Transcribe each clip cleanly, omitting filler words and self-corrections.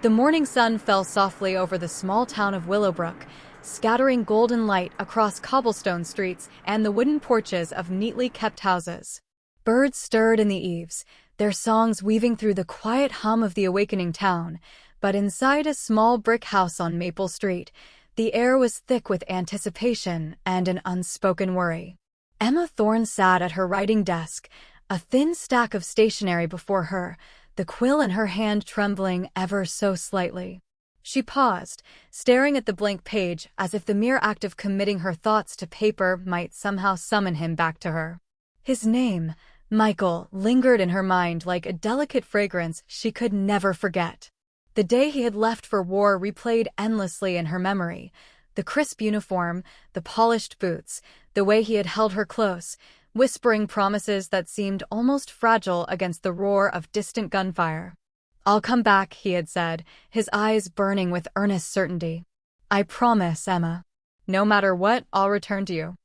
The morning sun fell softly over the small town of Willowbrook, scattering golden light across cobblestone streets and the wooden porches of neatly kept houses. Birds stirred in the eaves, their songs weaving through the quiet hum of the awakening town, but inside a small brick house on Maple Street, the air was thick with anticipation and an unspoken worry. Emma Thorne sat at her writing desk, a thin stack of stationery before her, the quill in her hand trembling ever so slightly. She paused, staring at the blank page as if the mere act of committing her thoughts to paper might somehow summon him back to her. His name, Michael, lingered in her mind like a delicate fragrance she could never forget. The day he had left for war replayed endlessly in her memory. The crisp uniform, the polished boots, the way he had held her close, whispering promises that seemed almost fragile against the roar of distant gunfire. "I'll come back," he had said, his eyes burning with earnest certainty. "I promise, Emma. No matter what, I'll return to you."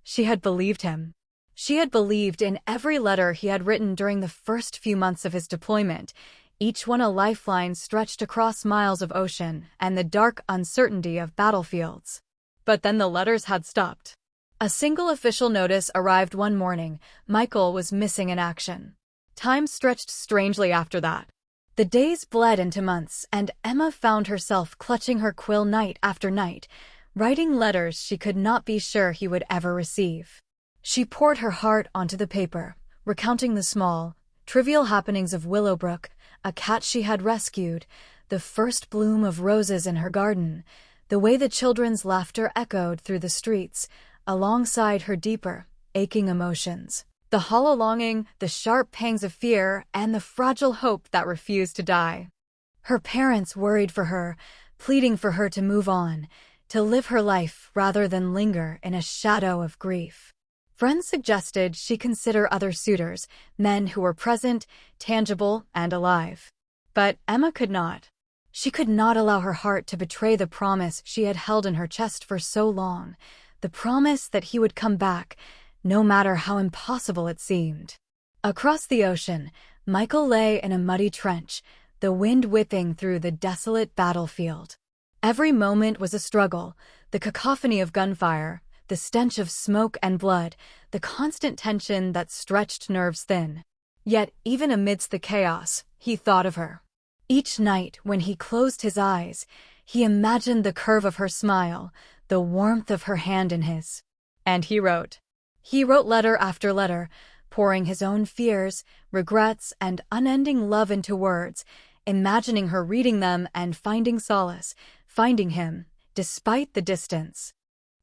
She had believed him. She had believed in every letter he had written during the first few months of his deployment, each one a lifeline stretched across miles of ocean and the dark uncertainty of battlefields. But then the letters had stopped. A single official notice arrived one morning: Michael was missing in action. Time stretched strangely after that. The days bled into months, and Emma found herself clutching her quill night after night, writing letters she could not be sure he would ever receive. She poured her heart onto the paper, recounting the small, trivial happenings of Willowbrook, a cat she had rescued, the first bloom of roses in her garden, the way the children's laughter echoed through the streets, alongside her deeper, aching emotions. The hollow longing, the sharp pangs of fear, and the fragile hope that refused to die. Her parents worried for her, pleading for her to move on, to live her life rather than linger in a shadow of grief. Friends suggested she consider other suitors, men who were present, tangible, and alive. But Emma could not. She could not allow her heart to betray the promise she had held in her chest for so long, the promise that he would come back, no matter how impossible it seemed. Across the ocean, Michael lay in a muddy trench, the wind whipping through the desolate battlefield. Every moment was a struggle, the cacophony of gunfire, the stench of smoke and blood, the constant tension that stretched nerves thin. Yet, even amidst the chaos, he thought of her. Each night, when he closed his eyes, he imagined the curve of her smile, the warmth of her hand in his. And he wrote. He wrote letter after letter, pouring his own fears, regrets, and unending love into words, imagining her reading them and finding solace, finding him, despite the distance.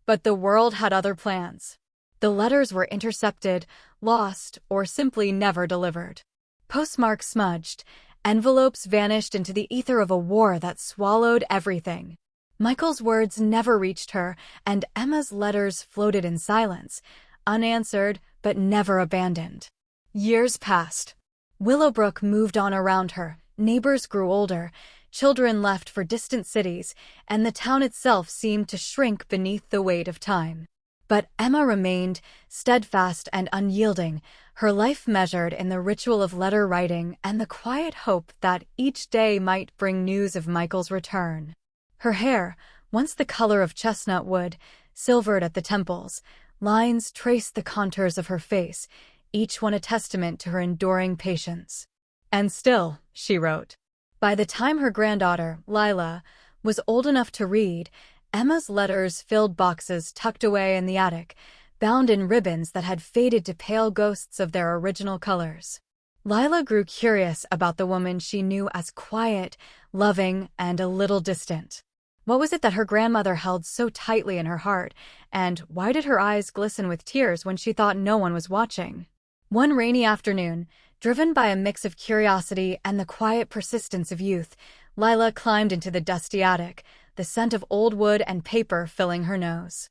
But the world had other plans. The letters were intercepted, lost, or simply never delivered. Postmarks smudged, envelopes vanished into the ether of a war that swallowed everything. Michael's words never reached her, and Emma's letters floated in silence, unanswered but never abandoned. Years passed. Willowbrook moved on around her, neighbors grew older, children left for distant cities, and the town itself seemed to shrink beneath the weight of time. But Emma remained, steadfast and unyielding, her life measured in the ritual of letter writing and the quiet hope that each day might bring news of Michael's return. Her hair, once the color of chestnut wood, silvered at the temples. Lines traced the contours of her face, each one a testament to her enduring patience. And still, she wrote. By the time her granddaughter, Lila, was old enough to read, Emma's letters filled boxes tucked away in the attic, bound in ribbons that had faded to pale ghosts of their original colors. Lila grew curious about the woman she knew as quiet, loving, and a little distant. What was it that her grandmother held so tightly in her heart, and why did her eyes glisten with tears when she thought no one was watching? One rainy afternoon, driven by a mix of curiosity and the quiet persistence of youth, Lila climbed into the dusty attic, the scent of old wood and paper filling her nose.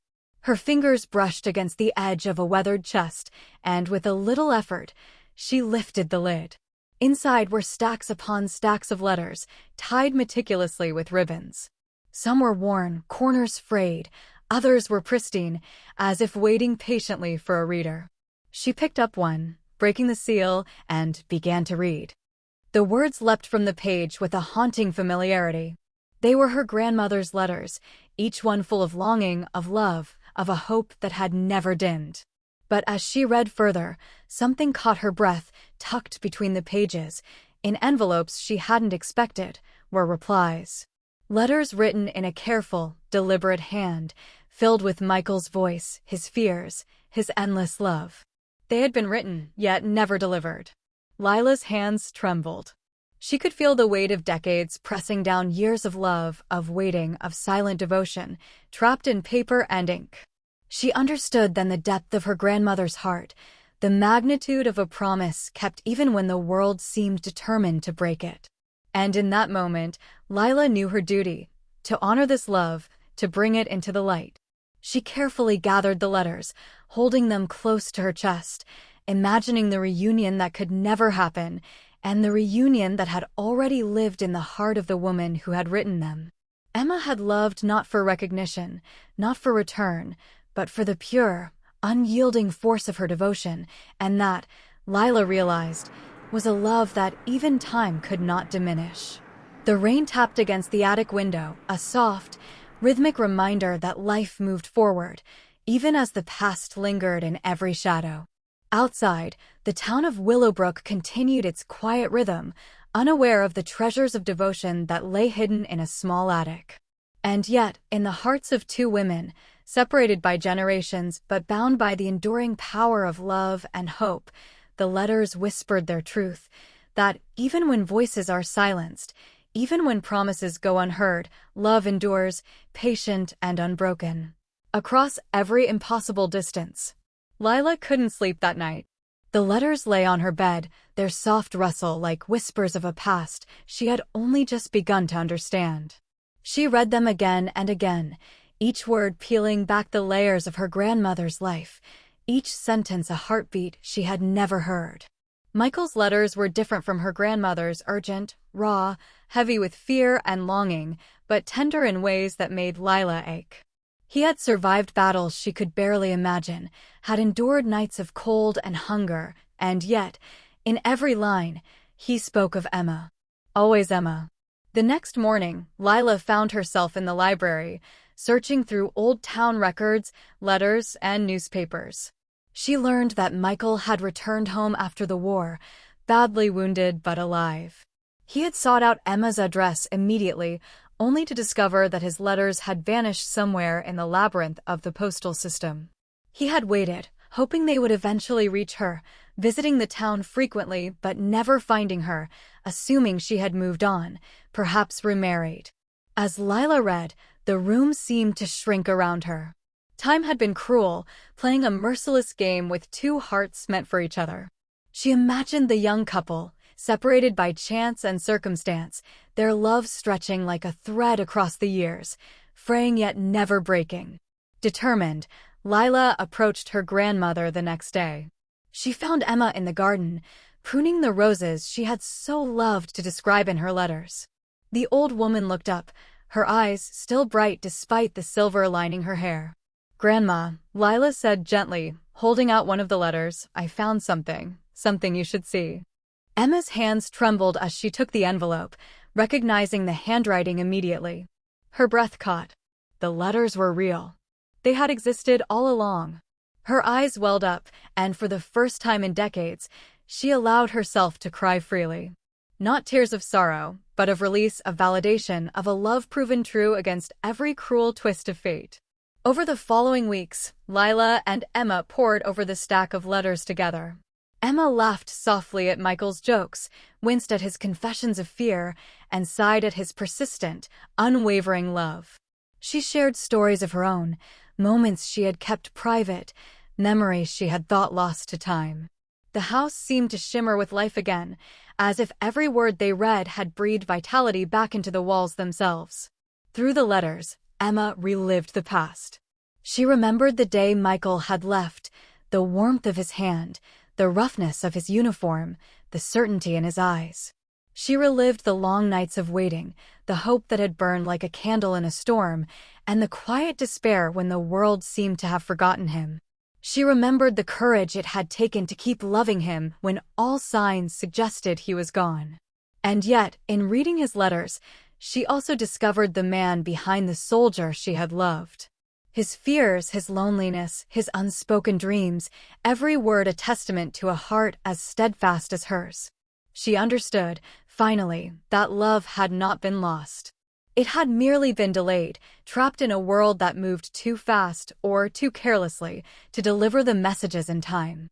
Her fingers brushed against the edge of a weathered chest, and with a little effort, she lifted the lid. Inside were stacks upon stacks of letters, tied meticulously with ribbons. Some were worn, corners frayed, others were pristine, as if waiting patiently for a reader. She picked up one, breaking the seal, and began to read. The words leapt from the page with a haunting familiarity. They were her grandmother's letters, each one full of longing, of love, of a hope that had never dimmed. But as she read further, something caught her breath, tucked between the pages. In envelopes she hadn't expected were replies. Letters written in a careful, deliberate hand, filled with Michael's voice, his fears, his endless love. They had been written, yet never delivered. Lila's hands trembled. She could feel the weight of decades pressing down years of love, of waiting, of silent devotion, trapped in paper and ink. She understood then the depth of her grandmother's heart, the magnitude of a promise kept even when the world seemed determined to break it. And in that moment, Lila knew her duty, to honor this love, to bring it into the light. She carefully gathered the letters, holding them close to her chest, imagining the reunion that could never happen, and the reunion that had already lived in the heart of the woman who had written them. Emma had loved not for recognition, not for return, but for the pure, unyielding force of her devotion, and that, Lila realized, was a love that even time could not diminish. The rain tapped against the attic window, a soft, rhythmic reminder that life moved forward, even as the past lingered in every shadow. Outside, the town of Willowbrook continued its quiet rhythm, unaware of the treasures of devotion that lay hidden in a small attic. And yet, in the hearts of two women, separated by generations but bound by the enduring power of love and hope, the letters whispered their truth, that even when voices are silenced, even when promises go unheard, love endures, patient and unbroken. Across every impossible distance. Lila couldn't sleep that night. The letters lay on her bed, their soft rustle like whispers of a past she had only just begun to understand. She read them again and again, each word peeling back the layers of her grandmother's life, each sentence a heartbeat she had never heard. Michael's letters were different from her grandmother's, urgent, raw, heavy with fear and longing, but tender in ways that made Lila ache. He had survived battles she could barely imagine, had endured nights of cold and hunger, and yet, in every line, he spoke of Emma. Always Emma. The next morning, Lila found herself in the library, searching through old town records, letters, and newspapers. She learned that Michael had returned home after the war, badly wounded but alive. He had sought out Emma's address immediately, only to discover that his letters had vanished somewhere in the labyrinth of the postal system. He had waited, hoping they would eventually reach her, visiting the town frequently but never finding her, assuming she had moved on, perhaps remarried. As Lila read, the room seemed to shrink around her. Time had been cruel, playing a merciless game with two hearts meant for each other. She imagined the young couple, separated by chance and circumstance, their love stretching like a thread across the years, fraying yet never breaking. Determined, Lila approached her grandmother the next day. She found Emma in the garden, pruning the roses she had so loved to describe in her letters. The old woman looked up, her eyes still bright despite the silver lining her hair. "Grandma," Lila said gently, holding out one of the letters, "I found something you should see." Emma's hands trembled as she took the envelope, recognizing the handwriting immediately. Her breath caught. The letters were real. They had existed all along. Her eyes welled up, and for the first time in decades, she allowed herself to cry freely. Not tears of sorrow, but of release, of validation, of a love proven true against every cruel twist of fate. Over the following weeks, Lila and Emma pored over the stack of letters together. Emma laughed softly at Michael's jokes, winced at his confessions of fear, and sighed at his persistent, unwavering love. She shared stories of her own, moments she had kept private, memories she had thought lost to time. The house seemed to shimmer with life again, as if every word they read had breathed vitality back into the walls themselves. Through the letters, Emma relived the past. She remembered the day Michael had left, the warmth of his hand, the roughness of his uniform, the certainty in his eyes. She relived the long nights of waiting, the hope that had burned like a candle in a storm, and the quiet despair when the world seemed to have forgotten him. She remembered the courage it had taken to keep loving him when all signs suggested he was gone. And yet, in reading his letters, she also discovered the man behind the soldier she had loved. His fears, his loneliness, his unspoken dreams, every word a testament to a heart as steadfast as hers. She understood, finally, that love had not been lost. It had merely been delayed, trapped in a world that moved too fast or too carelessly to deliver the messages in time.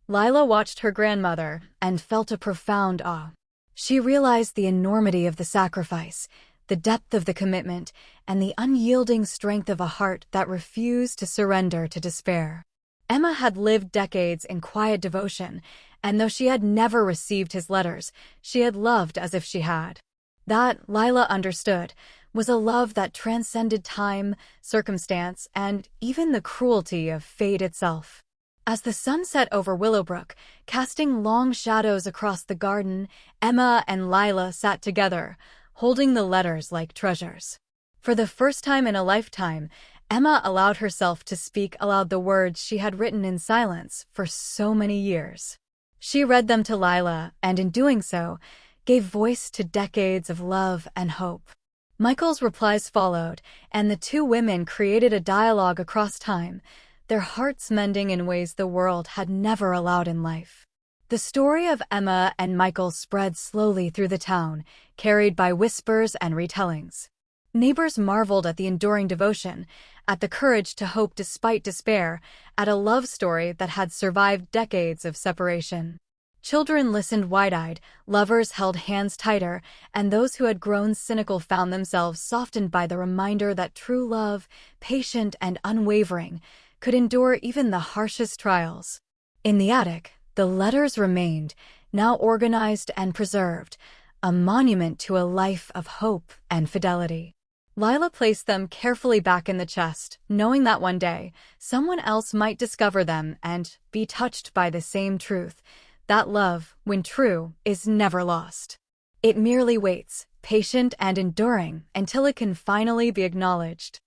Lila watched her grandmother and felt a profound awe. She realized the enormity of the sacrifice, the depth of the commitment, and the unyielding strength of a heart that refused to surrender to despair. Emma had lived decades in quiet devotion, and though she had never received his letters, she had loved as if she had. That, Lila understood, was a love that transcended time, circumstance, and even the cruelty of fate itself. As the sun set over Willowbrook, casting long shadows across the garden, Emma and Lila sat together, holding the letters like treasures. For the first time in a lifetime, Emma allowed herself to speak aloud the words she had written in silence for so many years. She read them to Lila, and in doing so, gave voice to decades of love and hope. Michael's replies followed, and the two women created a dialogue across time, their hearts mending in ways the world had never allowed in life. The story of Emma and Michael spread slowly through the town, carried by whispers and retellings. Neighbors marveled at the enduring devotion, at the courage to hope despite despair, at a love story that had survived decades of separation. Children listened wide-eyed, lovers held hands tighter, and those who had grown cynical found themselves softened by the reminder that true love, patient and unwavering, could endure even the harshest trials. In the attic, the letters remained, now organized and preserved, a monument to a life of hope and fidelity. Lila placed them carefully back in the chest, knowing that one day, someone else might discover them and be touched by the same truth, that love, when true, is never lost. It merely waits, patient and enduring, until it can finally be acknowledged.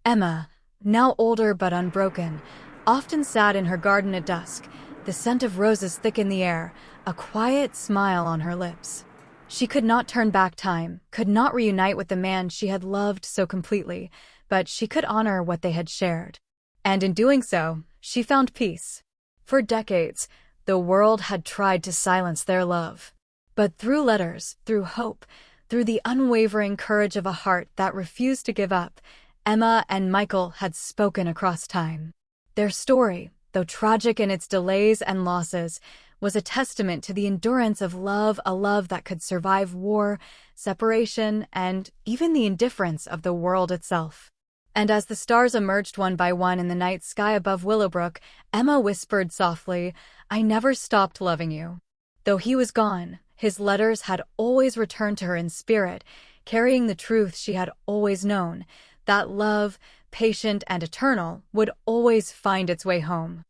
Emma, now older but unbroken, often sat in her garden at dusk, the scent of roses thick in the air, a quiet smile on her lips. She could not turn back time, could not reunite with the man she had loved so completely, but she could honor what they had shared. And in doing so, she found peace. For decades, the world had tried to silence their love. But through letters, through hope, through the unwavering courage of a heart that refused to give up, Emma and Michael had spoken across time. Their story, though tragic in its delays and losses, was a testament to the endurance of love, a love that could survive war, separation, and even the indifference of the world itself. And as the stars emerged one by one in the night sky above Willowbrook, Emma whispered softly, "I never stopped loving you." Though he was gone, his letters had always returned to her in spirit, carrying the truth she had always known, that love, patient and eternal, would always find its way home.